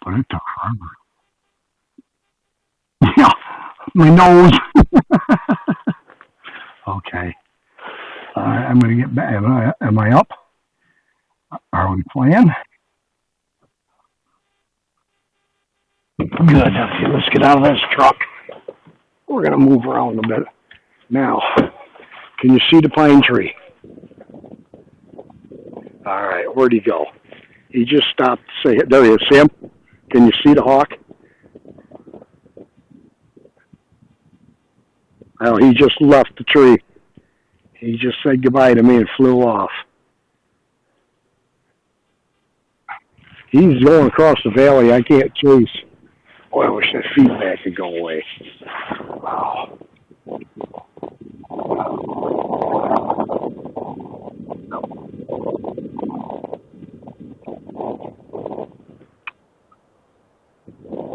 But it took forever. Yeah, my nose. Okay. I'm going to get back. Am I up? Are we playing? Good. Okay, let's get out of this truck. We're going to move around a bit. Now, can you see the pine tree? All right, where'd he go? He just stopped to say, there he is, Sam. Can you see the hawk? Oh, he just left the tree. He just said goodbye to me and flew off. He's going across the valley. I can't chase. Boy, I wish that feedback could go away. Wow.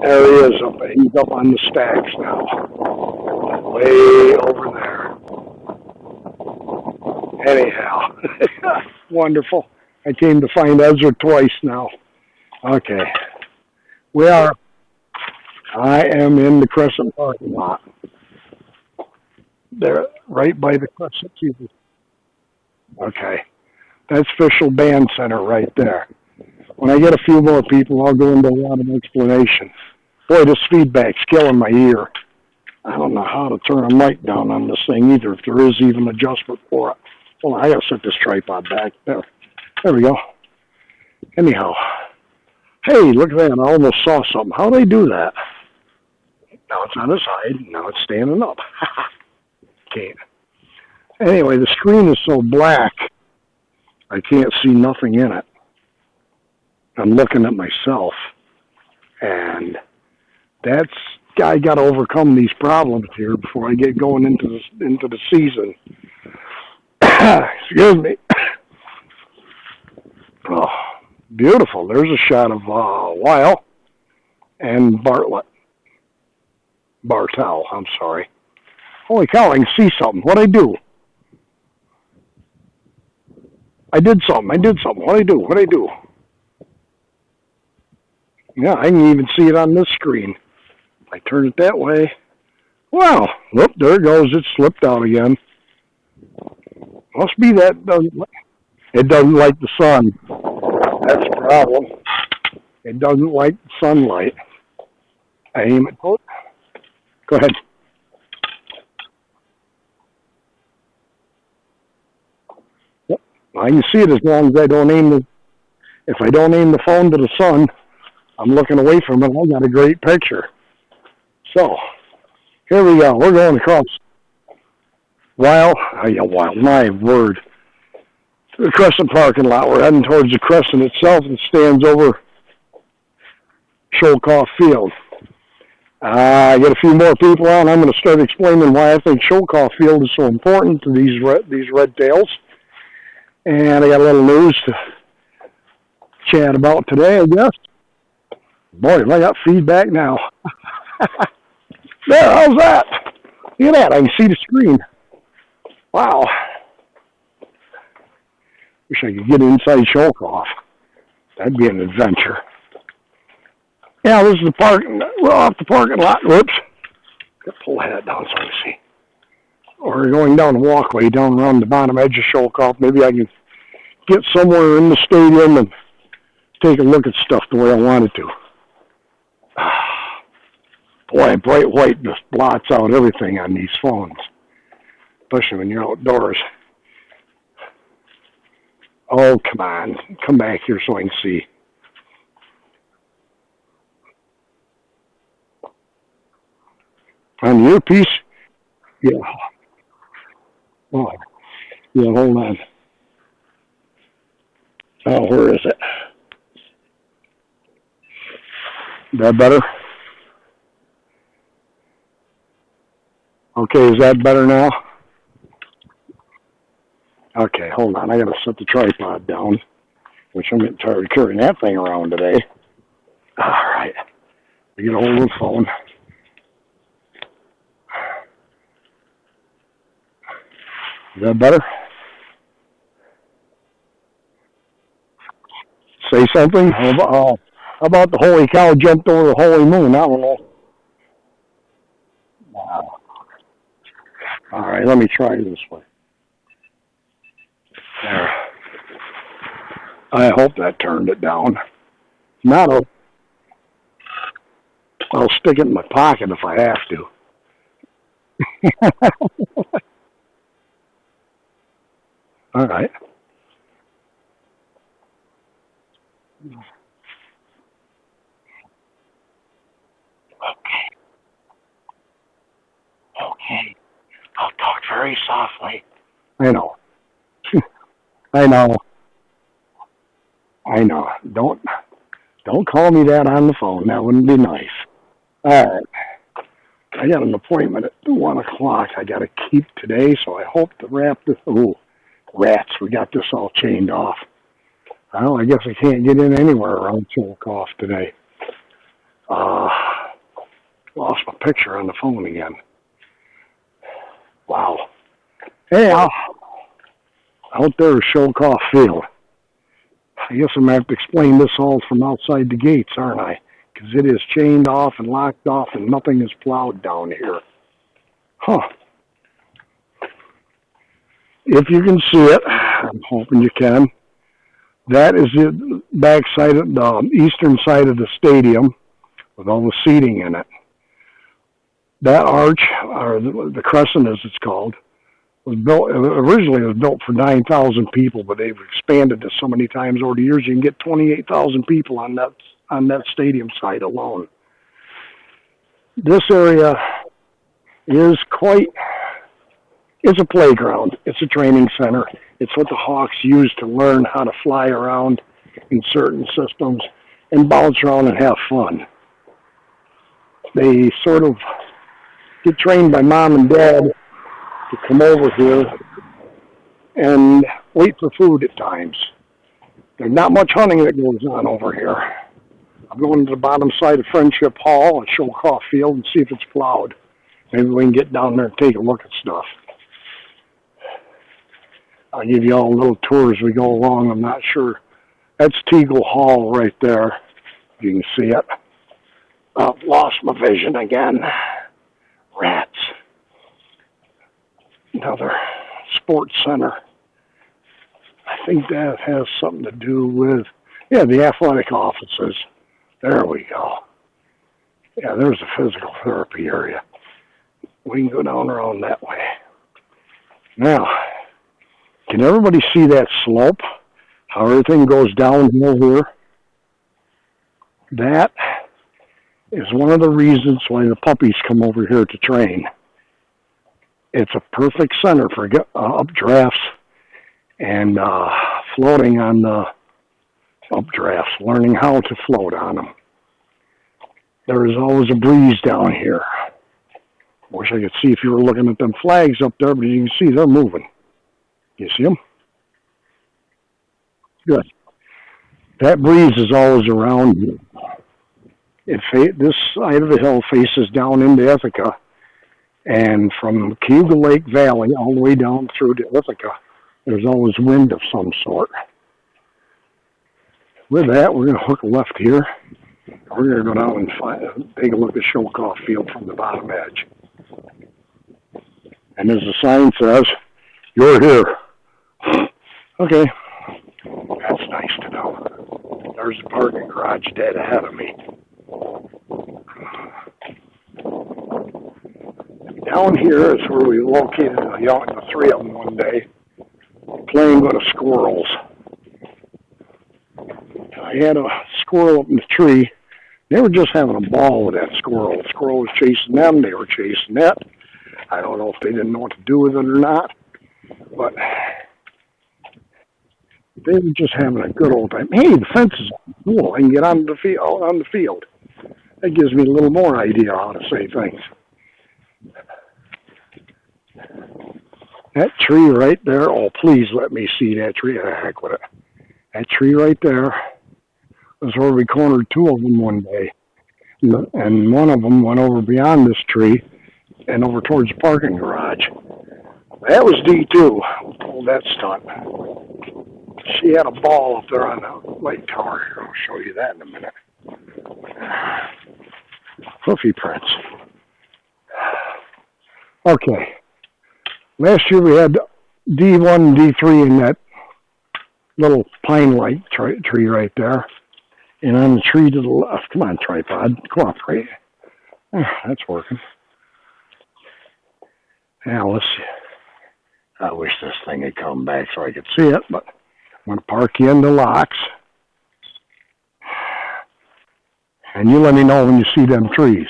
There he is. He's up on the stacks now. Way over there. Anyhow. Wonderful. I came to find Ezra twice now. Okay. I am in the Crescent parking lot. There, right by the Crescent TV. Okay. That's Official Band Center right there. When I get a few more people, I'll go into a lot of explanation. Boy, this feedback's killing my ear. I don't know how to turn a mic down on this thing either, if there is even adjustment for it. Hold on, I gotta set this tripod back. There we go. Anyhow. Hey, look at that. I almost saw something. How'd they do that? Now it's on the side. Now it's standing up. Can't. Anyway, the screen is so black, I can't see nothing in it. I'm looking at myself. And I got to overcome these problems here before I get going into the season. Excuse me. Oh, beautiful. There's a shot of Weil and Bartel, I'm sorry. Holy cow, I can see something. What'd I do? I did something. What'd I do? Yeah, I can even see it on this screen. If I turn it that way. Wow. Whoop, there it goes. It slipped out again. Must be that it doesn't like the sun. That's the problem. It doesn't like sunlight. I aim it. Go ahead. Yep. I can see it as long as I don't aim if I don't aim the phone to the sun, I'm looking away from it. I got a great picture. So, here we go. We're going across Weil, my word. The Crescent parking lot. We're heading towards the Crescent itself and stands over Sholkoff Field. I get a few more people on. I'm going to start explaining why I think Sholkoff Field is so important to these red tails. And I got a little news to chat about today, I guess. Boy, I got feedback now. There, how's that? Look at that. I can see the screen. Wow. Wish I could get inside Sholkoff. That'd be an adventure. Yeah, this is the parking. We're off the parking lot. Whoops. Got to pull the hat down so I can see. We're going down the walkway down around the bottom edge of Sholkoff. Maybe I can get somewhere in the stadium and take a look at stuff the way I wanted to. Boy, bright white just blots out everything on these phones, especially when you're outdoors. Oh, come on. Come back here so I can see. On the earpiece? Yeah. Oh, yeah, hold on. Oh, where is it? Is that better? Okay, is that better now? Okay, hold on. I got to set the tripod down, which I'm getting tired of carrying that thing around today. All right. I get a hold of the phone. Is that better? Say something? Oh, How about the holy cow jumped over the holy moon? I don't know. Wow. All right, let me try this way. There. I hope that turned it down. Not a. I'll stick it in my pocket if I have to. All right. Okay. I'll talk very softly. I know. I know. I know. Don't call me that on the phone. That wouldn't be nice. All right. I got an appointment at 1 o'clock. I got to keep today, so I hope to wrap this. Oh, rats! We got this all chained off. Well, I guess I can't get in anywhere around 2 o'clock today. Lost my picture on the phone again. Wow. Hey, out there is Showcoff Field. I guess I'm going to have to explain this all from outside the gates, aren't I? Because it is chained off and locked off and nothing is plowed down here. Huh. If you can see it, I'm hoping you can. That is the back side of the eastern side of the stadium with all the seating in it. That arch, or the crescent as it's called, was built, originally it was built for 9,000 people, but they've expanded it so many times over the years you can get 28,000 people on that stadium site alone. This area is it's a playground. It's a training center. It's what the Hawks use to learn how to fly around in certain systems and bounce around and have fun. They sort of get trained by mom and dad to come over here and wait for food at times. There's not much hunting that goes on over here. I'm going to the bottom side of Friendship Hall at Showcoff Field and see if it's plowed. Maybe we can get down there and take a look at stuff. I'll give you all a little tour as we go along. I'm not sure. That's Teagle Hall right there. You can see it. I've lost my vision again. Rats. Another sports center. I think that has something to do with, the athletic offices. There we go. Yeah, there's the physical therapy area. We can go down around that way. Now, can everybody see that slope? How everything goes downhill here? That is one of the reasons why the puppies come over here to train. It's a perfect center for updrafts and floating on the updrafts, learning how to float on them. There is always a breeze down here. Wish I could see if you were looking at them flags up there, but you can see they're moving. You see them? Good. That breeze is always around you. This side of the hill faces down into Ithaca, and from Cayuga Lake Valley all the way down through to Ithaca, there's always wind of some sort. With that, we're going to hook a left here. We're going to go down and take a look at Showcoff Field from the bottom edge. And as the sign says, you're here. Okay. That's nice to know. There's the parking garage dead ahead of me. Down here is where we located the three of them one day, playing with the squirrels. I had a squirrel up in the tree. They were just having a ball with that squirrel. The squirrel was chasing them. They were chasing it. I don't know if they didn't know what to do with it or not, but they were just having a good old time. Hey, the fence is cool. I can get on the field. That gives me a little more idea how to say things. That tree right there, oh, please let me see that tree. Heck with it. That tree right there was where we cornered two of them one day. And one of them went over beyond this tree and over towards the parking garage. That was D2, pulled that stunt. She had a ball up there on the light tower here. I'll show you that in a minute. Hoofy prints. Okay. Last year we had D1 and D3 in that little pine-like tree right there. And on the tree to the left, come on, tripod, cooperate. That's working. Now let's see. I wish this thing had come back so I could see it, but I'm going to park you in the locks. And you let me know when you see them trees.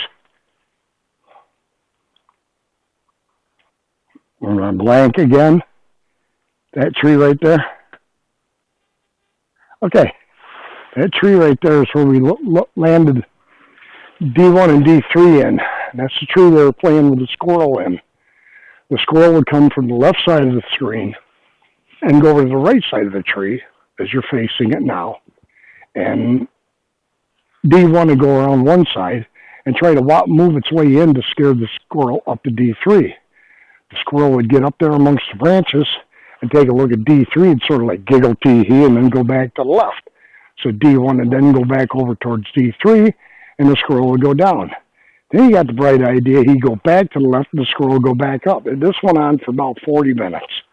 We're going to blank again. That tree right there. Okay. That tree right there is where we landed D1 and D3 in. And that's the tree they were playing with the squirrel in. The squirrel would come from the left side of the screen and go over to the right side of the tree as you're facing it now. And D1 would go around one side and try to move its way in to scare the squirrel up to D3. The squirrel would get up there amongst the branches and take a look at D3 and sort of like giggle tee-hee and then go back to the left. So D1 would then go back over towards D3 and the squirrel would go down. Then he got the bright idea he'd go back to the left and the squirrel would go back up. And this went on for about 40 minutes.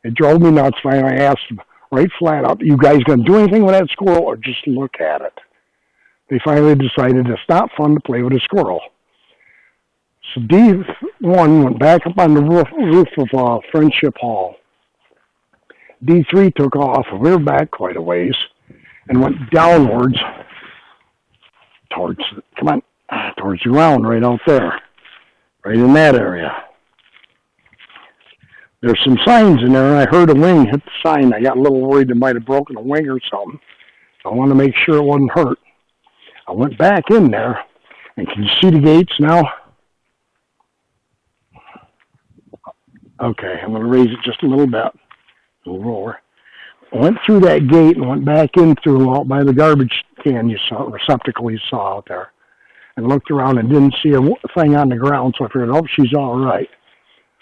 It drove me nuts. Finally, I asked him right flat out, you guys going to do anything with that squirrel or just look at it? They finally decided it's not fun to play with a squirrel. So D1 went back up on the roof of Friendship Hall. D3 took off, rear back quite a ways, and went downwards towards the ground right out there, right in that area. There's some signs in there, and I heard a wing hit the sign. I got a little worried it might have broken a wing or something. So I wanted to make sure it wasn't hurt. I went back in there, and can you see the gates now? Okay, I'm going to raise it just a little bit. A little lower. I went through that gate and went back in through out by the garbage can receptacle you saw out there. And looked around and didn't see a thing on the ground, so I figured, oh, she's all right.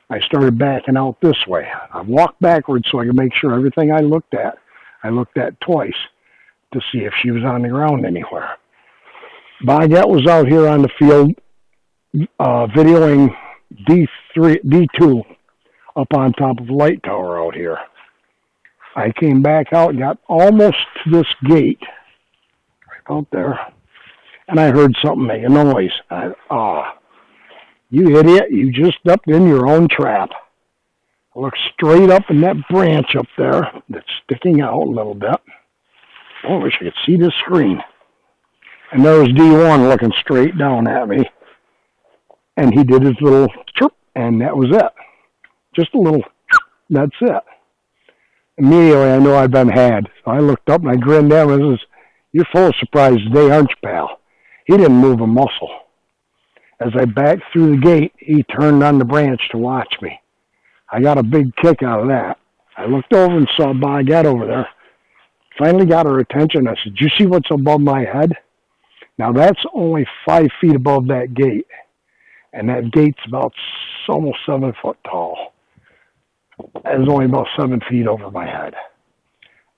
I started backing out this way. I walked backwards so I could make sure everything I looked at twice to see if she was on the ground anywhere. Baguette was out here on the field videoing D2 up on top of the light tower out here. I came back out and got almost to this gate right out there, and I heard something make a noise. You idiot, you just stepped in your own trap. I looked straight up in that branch up there that's sticking out a little bit. Oh, I wish I could see this screen. And there was D1 looking straight down at me. And he did his little chirp, and that was it. Just a little chirp, that's it. Immediately I knew I'd been had. So I looked up and I grinned at him and says, you're full of surprise today, aren't you, pal? He didn't move a muscle. As I backed through the gate, he turned on the branch to watch me. I got a big kick out of that. I looked over and saw Baguette over there. Finally got her attention. I said, do you see what's above my head? Now that's only 5 feet above that gate. And that gate's about almost 7 foot tall. It's only about 7 feet over my head.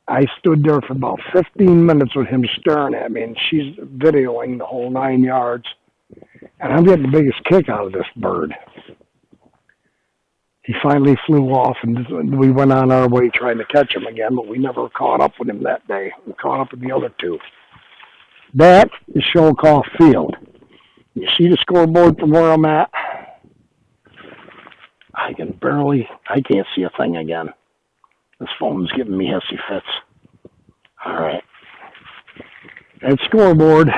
I stood there for about 15 minutes with him staring at me, and she's videoing the whole 9 yards. And I'm getting the biggest kick out of this bird. He finally flew off, and we went on our way trying to catch him again, but we never caught up with him that day. We caught up with the other two. That is Sholkoff Field. You see the scoreboard from where I'm at? I can't see a thing again. This phone's giving me hissy fits. All right. That scoreboard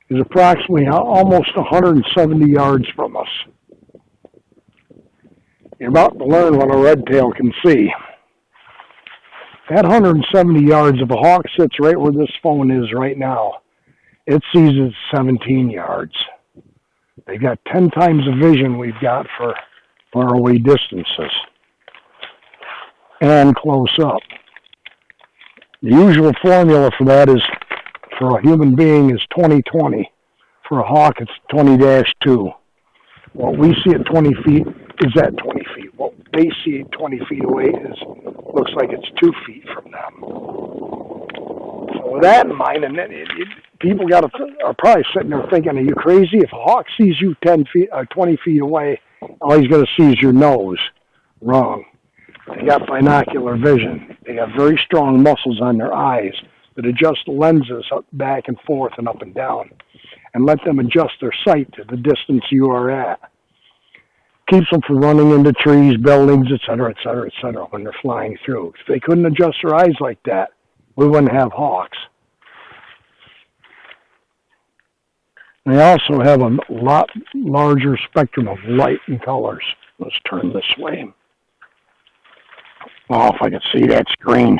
is approximately almost 170 yards from us. You're about to learn what a red tail can see. That 170 yards, if a hawk sits right where this phone is right now, it sees it 17 yards. They've got 10 times the vision we've got for far away distances and close up. The usual formula for that is, for a human being, is 20-20. For a hawk, it's 20-2. What we see at 20 feet is at 20 feet. What they see 20 feet away looks like it's 2 feet from them. So with that in mind, and then people are probably sitting there thinking, "Are you crazy? If a hawk sees you 10 feet or 20 feet away, all he's going to see is your nose." Wrong. They got binocular vision. They have very strong muscles on their eyes that adjust the lenses up, back and forth and up and down, and let them adjust their sight to the distance you are at. Keeps them from running into trees, buildings, etc., etc., etc. when they're flying through. If they couldn't adjust their eyes like that, we wouldn't have hawks. They also have a lot larger spectrum of light and colors. Let's turn this way. Oh, if I can see that screen.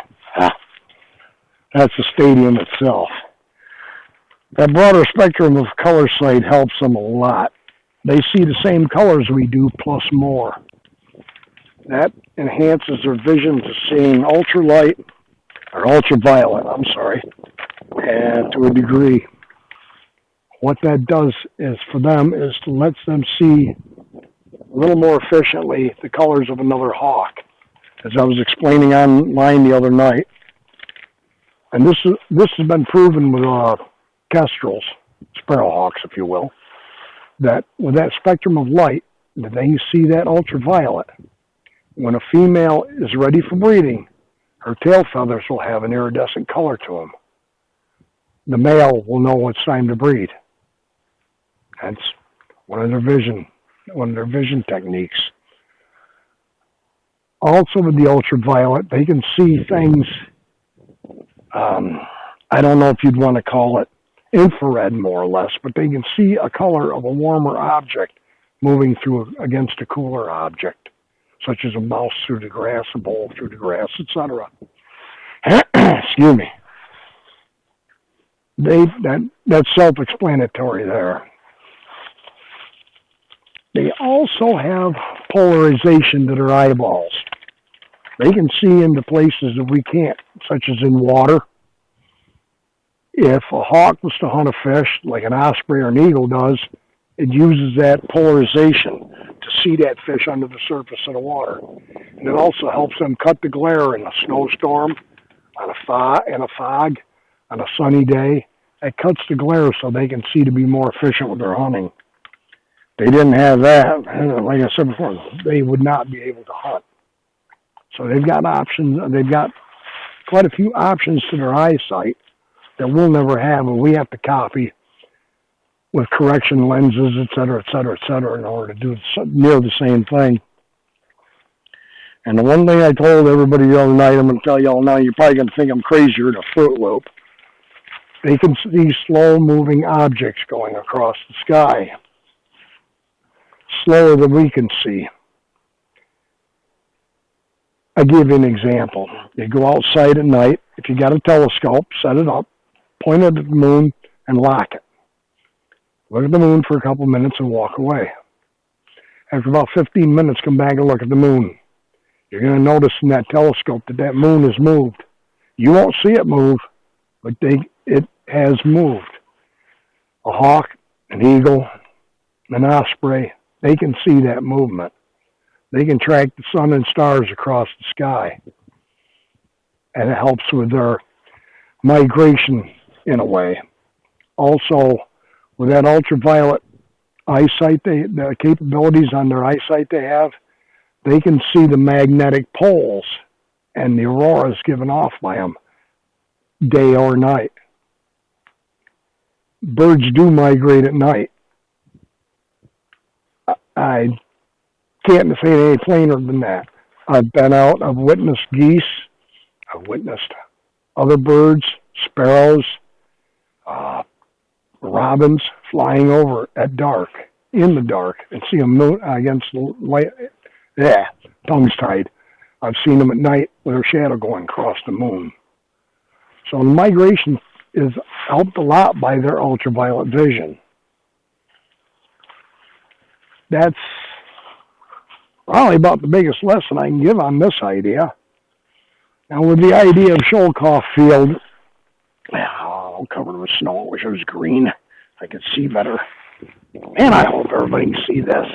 That's the stadium itself. That broader spectrum of color sight helps them a lot. They see the same colors we do, plus more. That enhances their vision to seeing ultraviolet, and to a degree. What that does is for them is to let them see a little more efficiently the colors of another hawk, as I was explaining online the other night. And this has been proven with kestrels, sparrowhawks, if you will, that with that spectrum of light, that they see that ultraviolet. When a female is ready for breeding, her tail feathers will have an iridescent color to them. The male will know it's time to breed. That's one of their vision techniques. Also with the ultraviolet, they can see things, I don't know if you'd want to call it infrared more or less, but they can see a color of a warmer object moving through against a cooler object, such as a mouse through the grass, a bull through the grass, etc. Excuse me. That's self-explanatory there. They also have polarization to their eyeballs. They can see into places that we can't, such as in water. If a hawk was to hunt a fish, like an osprey or an eagle does, it uses that polarization to see that fish under the surface of the water. And it also helps them cut the glare in a snowstorm, in a fog, on a sunny day. It cuts the glare so they can see to be more efficient with their hunting. They didn't have that, like I said before, they would not be able to hunt. So they've got options, they've got quite a few options to their eyesight that we'll never have, and we have to copy with correction lenses, et cetera, in order to do near the same thing. And the one thing I told everybody the other night, I'm going to tell you all now, you're probably going to think I'm crazier than a Fruit Loop. They can see slow-moving objects going across the sky, slower than we can see. I'll give you an example. You go outside at night, if you got a telescope, set it up, point it at the moon, and lock it. Look at the moon for a couple minutes and walk away. After about 15 minutes, come back and look at the moon. You're going to notice in that telescope that moon has moved. You won't see it move, but it has moved. A hawk, an eagle, an osprey, they can see that movement. They can track the sun and stars across the sky. And it helps with their migration in a way. Also, with that ultraviolet eyesight, the capabilities on their eyesight they have, they can see the magnetic poles and the auroras given off by them, day or night. Birds do migrate at night. I can't say it any plainer than that. I've been out, I've witnessed geese, I've witnessed other birds, sparrows, robins flying over at dark, in the dark, and see them against the light. Yeah, tongue's tied. I've seen them at night with their shadow going across the moon. So the migration is helped a lot by their ultraviolet vision. That's probably about the biggest lesson I can give on this idea. Now with the idea of Sholkoff Field, all covered with snow, I wish it was green. I could see better. Man, I hope everybody can see this.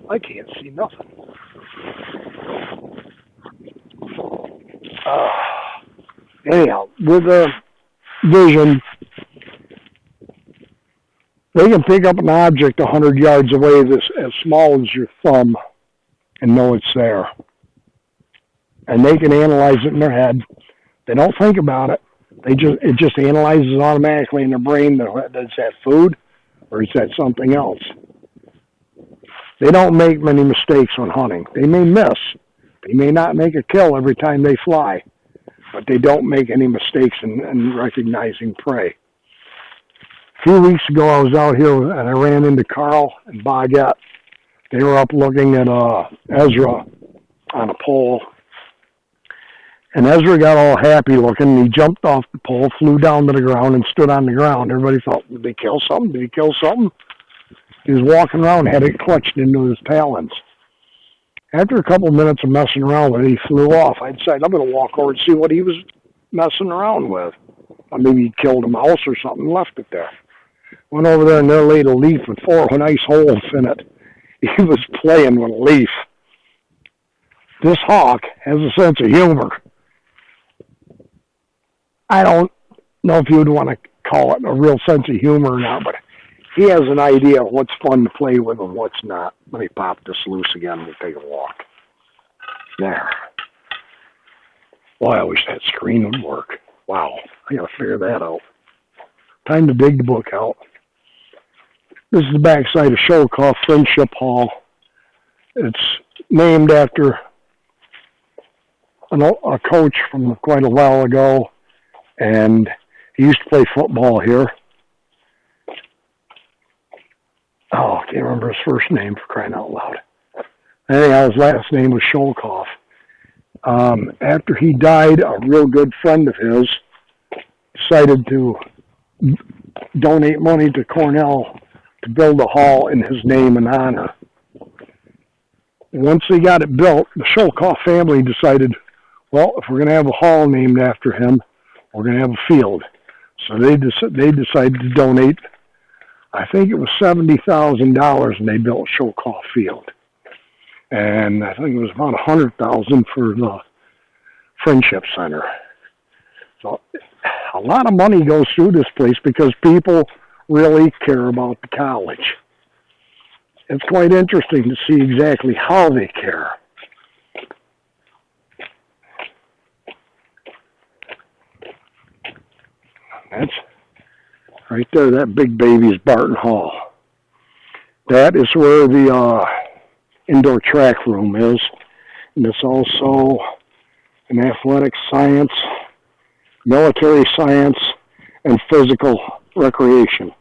I can't see nothing. Anyhow, with vision, they can pick up an object 100 yards away that's as small as your thumb and know it's there. And they can analyze it in their head. They don't think about it. It just analyzes automatically in their brain. Is that food or is that something else? They don't make many mistakes when hunting. They may miss. They may not make a kill every time they fly, but they don't make any mistakes in recognizing prey. A few weeks ago, I was out here and I ran into Carl and Baguette. They were up looking at Ezra on a pole. And Ezra got all happy looking, and he jumped off the pole, flew down to the ground, and stood on the ground. Everybody thought, did they kill something? Did he kill something? He was walking around, had it clutched into his talons. After a couple of minutes of messing around with it, he flew off. I decided I'm going to walk over and see what he was messing around with. Or maybe he killed a mouse or something and left it there. Went over there and there laid a leaf with 4 nice holes in it. He was playing with a leaf. This hawk has a sense of humor. I don't know if you would want to call it a real sense of humor or not, but he has an idea of what's fun to play with and what's not. Let me pop this loose again and we'll take a walk. There. Boy, I wish that screen would work. Wow, I gotta figure that out. Time to dig the book out. This is the backside of Sholkoff Friendship Hall. It's named after a coach from quite a while ago, and he used to play football here. Oh, I can't remember his first name, for crying out loud. Anyhow, his last name was Sholkoff. After he died, a real good friend of his decided to donate money to Cornell to build a hall in his name and honor. Once they got it built, the Sholkoff family decided, well, if we're going to have a hall named after him, we're going to have a field. So they decided to donate, I think it was $70,000, and they built Sholkoff Field. And I think it was about $100,000 for the Friendship Center. So a lot of money goes through this place because people really care about the college. It's quite interesting to see exactly how they care. That's right there, that big baby is Barton Hall. That is where the indoor track room is. And it's also an athletic science, military science, and physical recreation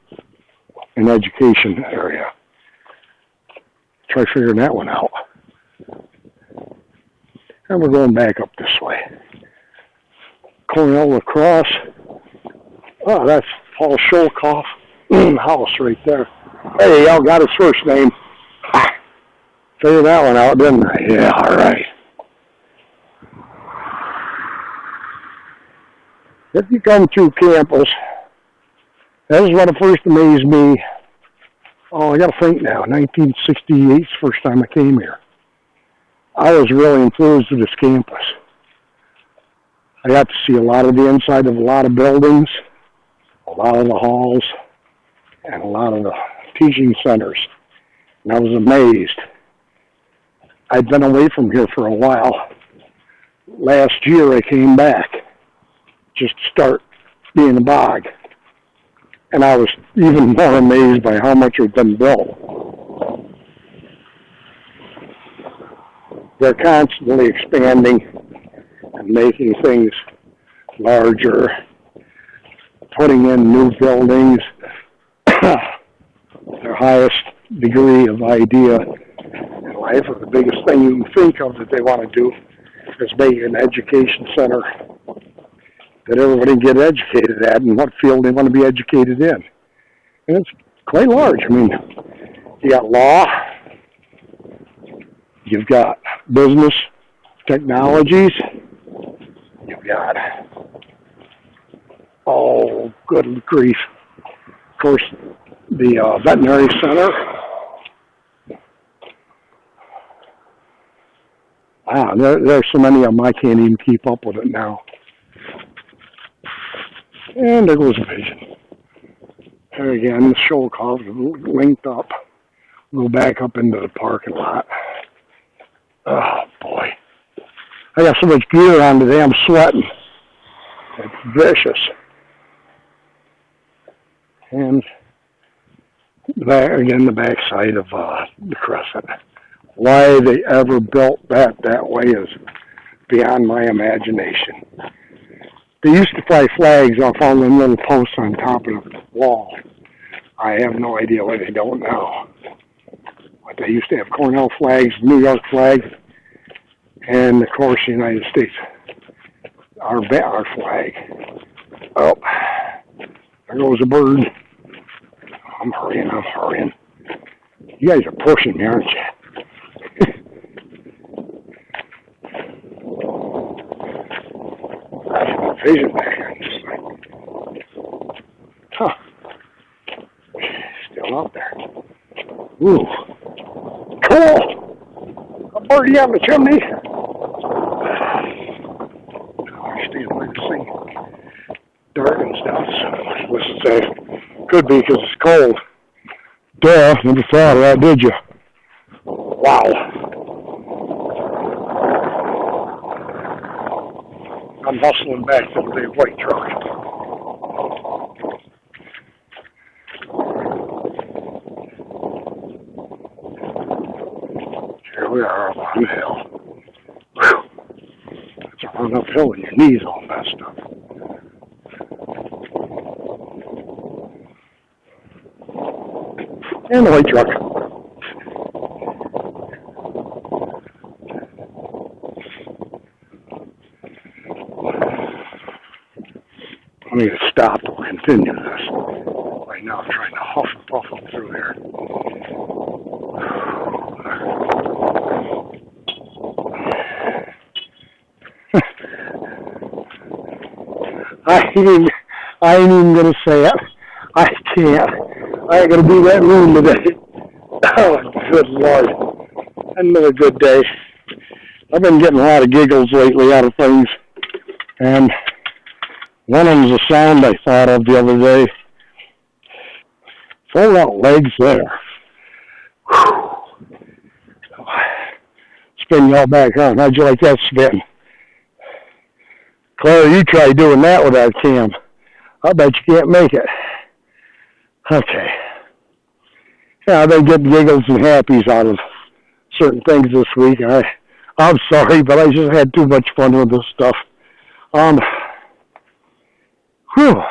and education area. Try figuring that one out. And we're going back up this way. Cornell Lacrosse. Oh, that's Paul Sholkoff house right there. There you go, got his first name. Figured that one out, didn't I? Yeah, all right. If you come through campus, that is what first amazed me. Oh, I got to think now. 1968 is the first time I came here. I was really enthused with this campus. I got to see a lot of the inside of a lot of buildings, a lot of the halls, and a lot of the teaching centers. And I was amazed. I'd been away from here for a while. Last year I came back just to start being a bog. And I was even more amazed by how much had been built. They're constantly expanding and making things larger, putting in new buildings. Their highest degree of idea in life, or the biggest thing you can think of that they want to do, is make an education center that everybody can get educated at and what field they want to be educated in. And it's quite large. I mean, you got law, you've got business, technologies, you've got, oh, good grief, of course, the veterinary center. Wow, there's so many of them I can't even keep up with it now. And there goes a pigeon. There again, the shoal calves linked up. We'll back up into the parking lot. Oh, boy. I got so much gear on today, I'm sweating. It's vicious. And again, the backside of the crescent. Why they ever built that way is beyond my imagination. They used to fly flags off all them little posts on top of the wall. I have no idea why they don't now. But they used to have Cornell flags, New York flags, and of course the United States. Our flag. Oh, there goes a bird. I'm hurrying. You guys are pushing me, aren't you? Vision back on this thing. Huh. Still out there. Ooh. Cool. A birdie on the chimney. I stand by the thing. Darkens down. So what's it say? Could be because it's cold. Duh, never thought of that, did you? Wow. I'm hustling back to the big white truck. Here we are up on the hill. Whew. It's a run uphill and your knees all messed up. And the white truck. I'm going to stop. We'll continue this. Right now I'm trying to huff and puff up through here. I ain't even going to say it. I can't. I ain't going to be that room today. Oh, good Lord. Another good day. I've been getting a lot of giggles lately out of things. And one of them's a sound I thought of the other day. Fold out legs there. Whew. Spin y'all back on. How'd you like that spin? Claire, you try doing that without Cam. I bet you can't make it. Okay. Yeah, I've been getting giggles and happies out of certain things this week. I'm sorry, but I just had too much fun with this stuff. Whew.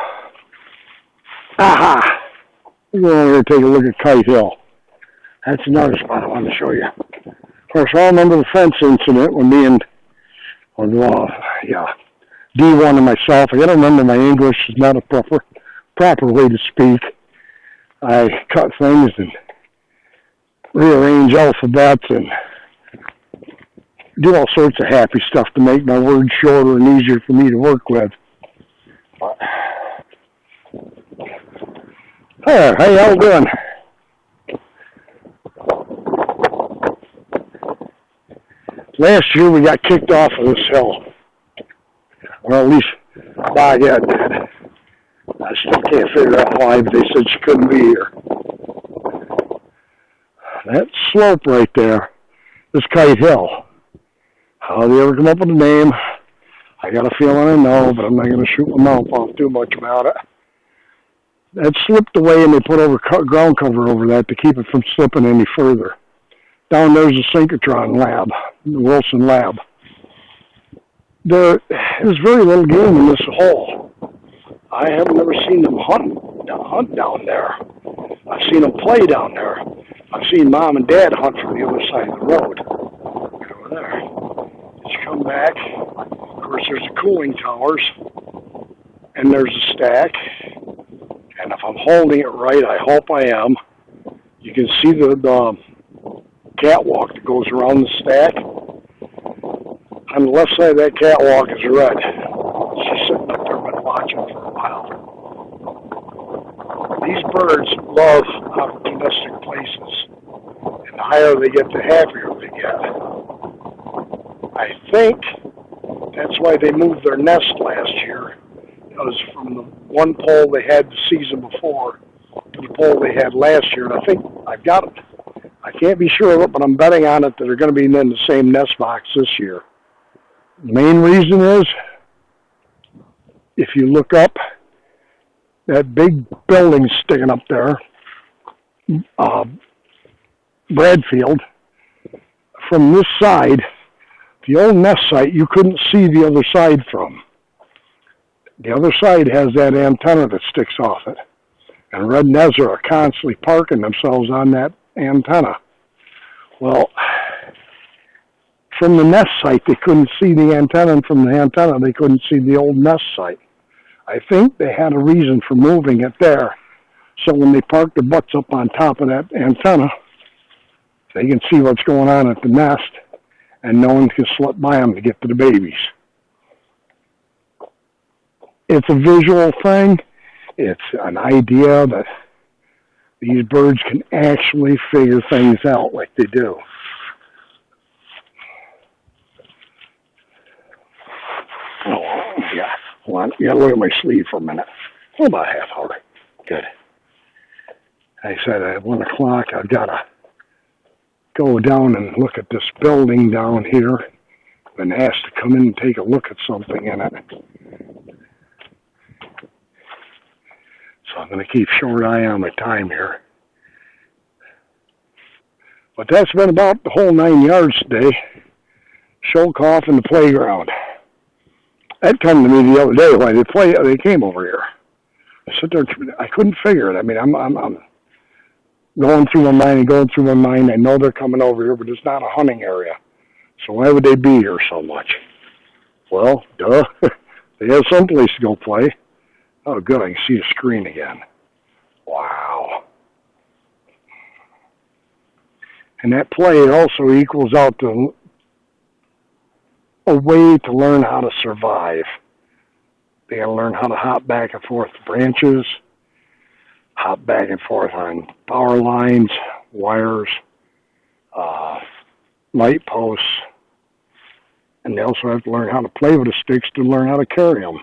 Aha. We're going over here to take a look at Kite Hill. That's another spot I want to show you. Of course, I remember the fence incident when me and, D1 and myself, I got to remember my English is not a proper way to speak. I cut things and rearrange alphabets and do all sorts of happy stuff to make my words shorter and easier for me to work with. Hey, how y'all doing? Last year we got kicked off of this hill. Well, at least Boghead did. I still can't figure out why, but they said she couldn't be here. That slope right there is Kite Hill. How they ever come up with a name, I got a feeling I know, but I'm not going to shoot my mouth off too much about it. That slipped away and they put over ground cover over that to keep it from slipping any further. Down there's a synchrotron lab, the Wilson lab. There's very little game in this hole. I haven't ever seen them hunt down there. I've seen them play down there. I've seen Mom and Dad hunt from the other side of the road. Right over there. Just come back. Of course, there's the cooling towers. And there's a stack. And if I'm holding it right, I hope I am, you can see the catwalk that goes around the stack. On the left side of that catwalk is red. She's sitting up there, been watching for a while. These birds love opportunistic places. And the higher they get, the happier they get. I think that's why they moved their nest last year. Because from the one poll they had the season before to the poll they had last year. And I think I've got it. I can't be sure of it, but I'm betting on it that they're going to be in the same nest box this year. The main reason is, if you look up that big building sticking up there, Bradfield, from this side, the old nest site, you couldn't see the other side from. The other side has that antenna that sticks off it. And red nests are constantly parking themselves on that antenna. Well, from the nest site, they couldn't see the antenna, and from the antenna, they couldn't see the old nest site. I think they had a reason for moving it there. So when they park their butts up on top of that antenna, they can see what's going on at the nest, and no one can slip by them to get to the babies. It's a visual thing. It's an idea that these birds can actually figure things out like they do. Oh, yeah. Hold on. You gotta look at my sleeve for a minute. Oh, about a half hour. Good. I said at 1 o'clock, I've got to go down and look at this building down here. I've been asked to come in and take a look at something in it. So I'm going to keep short eye on my time here. But that's been about the whole 9 yards today. Show off in the playground. That come to me the other day while they came over here. I sit there, I couldn't figure it. I mean, I'm going through my mind. I know they're coming over here, but it's not a hunting area. So why would they be here so much? Well, duh. They have someplace to go play. Oh, good, I can see the screen again. Wow. And that play also equals out to a way to learn how to survive. They got to learn how to hop back and forth branches, hop back and forth on power lines, wires, light posts, and they also have to learn how to play with the sticks to learn how to carry them.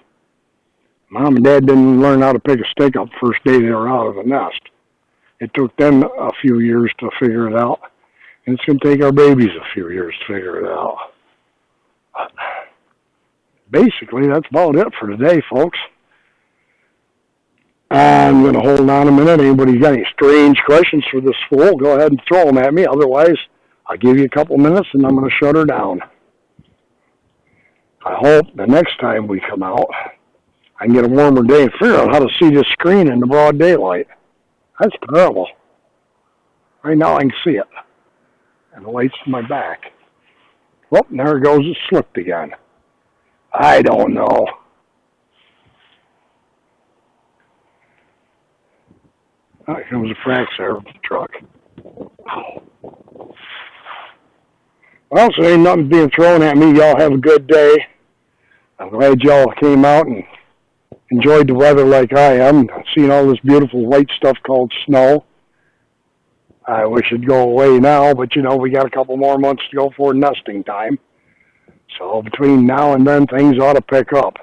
Mom and Dad didn't learn how to pick a stick up the first day they were out of the nest. It took them a few years to figure it out, and it's going to take our babies a few years to figure it out. But basically, that's about it for today, folks. I'm going to hold on a minute. Anybody got any strange questions for this fool, go ahead and throw them at me. Otherwise, I'll give you a couple minutes, and I'm going to shut her down. I hope the next time we come out, I can get a warmer day and figure out how to see this screen in the broad daylight. That's terrible. Right now I can see it. And the light's to my back. Well, there it goes. It slipped again. I don't know. Oh, here comes a frac service truck. Ow. Well, so ain't nothing being thrown at me. Y'all have a good day. I'm glad y'all came out and enjoyed the weather like I am. Seeing all this beautiful white stuff called snow. I wish it'd go away now, but you know, we got a couple more months to go for nesting time. So between now and then, things ought to pick up.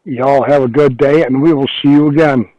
Y'all have a good day, and we will see you again.